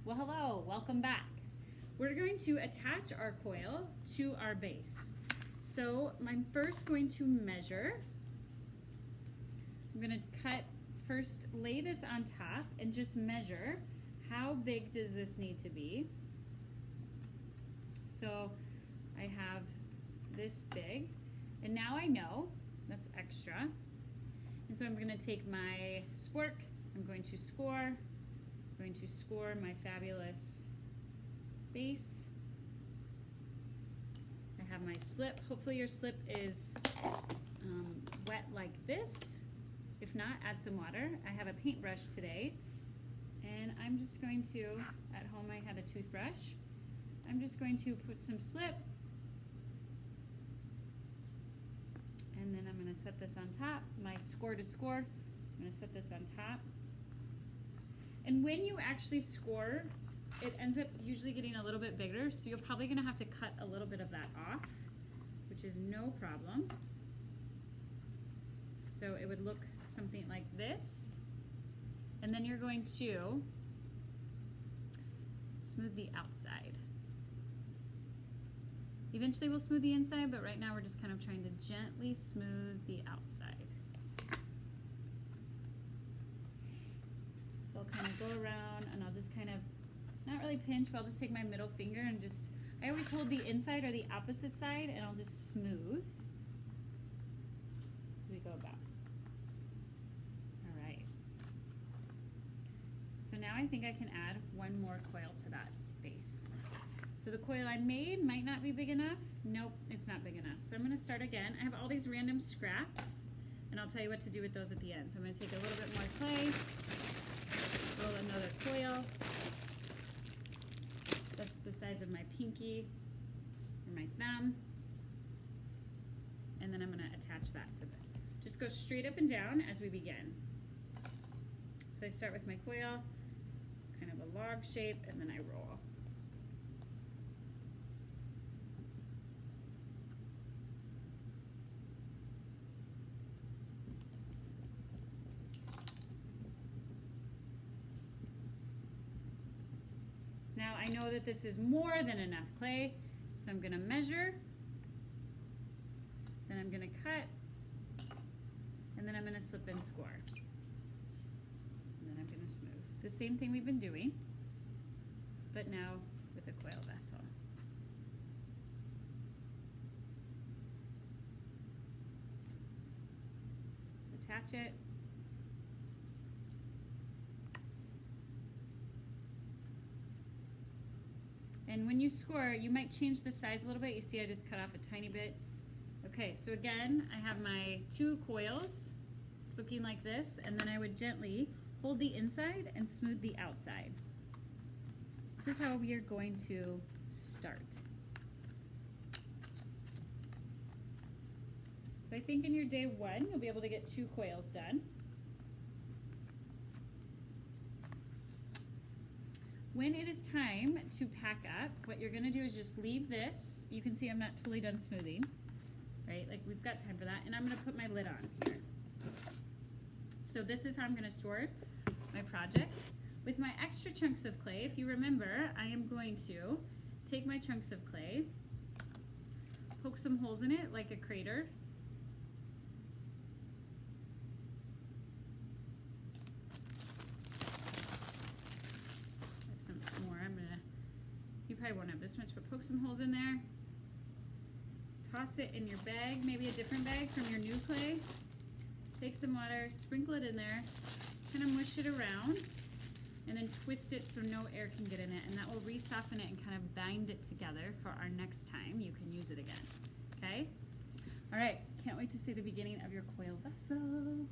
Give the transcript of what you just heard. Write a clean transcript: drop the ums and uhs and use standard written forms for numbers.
Well, hello, welcome back. We're going to attach our coil to our base. So I'm first going to measure. I'm going to first lay this on top and just measure how big does this need to be. So I have this big, and now I know that's extra. And so I'm going to take my spork, I'm going to score my fabulous base. I have my slip. Hopefully your slip is wet like this. If not, add some water. I have a paintbrush today, and I'm just going to, at home I had a toothbrush, I'm just going to put some slip, and then I'm going to set this on top, my score to score. I'm going to set this on top. And when you actually score, it ends up usually getting a little bit bigger, so you're probably going to have to cut a little bit of that off, which is no problem. So it would look something like this. And then you're going to smooth the outside. Eventually we'll smooth the inside, but right now we're just kind of trying to gently smooth the outside. So I'll kind of go around and I'll just kind of, not really pinch, but I'll just take my middle finger and just, I always hold the inside or the opposite side, and I'll just smooth as we go about. All right. So now I think I can add one more coil to that base. So the coil I made might not be big enough. Nope, it's not big enough. So I'm gonna start again. I have all these random scraps, and I'll tell you what to do with those at the end. So I'm gonna take a little bit more clay, roll another coil. That's the size of my pinky or my thumb. And then I'm gonna attach that to the, just go straight up and down as we begin. So I start with my coil, kind of a log shape, and then I roll. Now I know that this is more than enough clay, so I'm gonna measure, then I'm gonna cut, and then I'm gonna slip and score. And then I'm gonna smooth. The same thing we've been doing, but now with a coil vessel. Attach it. And when you score, you might change the size a little bit. You see I just cut off a tiny bit. Okay, so again, I have my two coils. It's looking like this, and then I would gently hold the inside and smooth the outside. This is how we are going to start. So I think in your day one, you'll be able to get 2 coils done. When it is time to pack up, what you're gonna do is just leave this. You can see I'm not totally done smoothing, right? Like we've got time for that. And I'm gonna put my lid on here. So this is how I'm gonna store my project. With my extra chunks of clay, if you remember, I am going to take my chunks of clay, poke some holes in it like a crater. You probably won't have this much, but poke some holes in there. Toss it in your bag, maybe a different bag from your new clay. Take some water, sprinkle it in there, kind of mush it around, and then twist it so no air can get in it, and that will re-soften it and kind of bind it together for our next time you can use it again, okay? All right, can't wait to see the beginning of your coil vessel.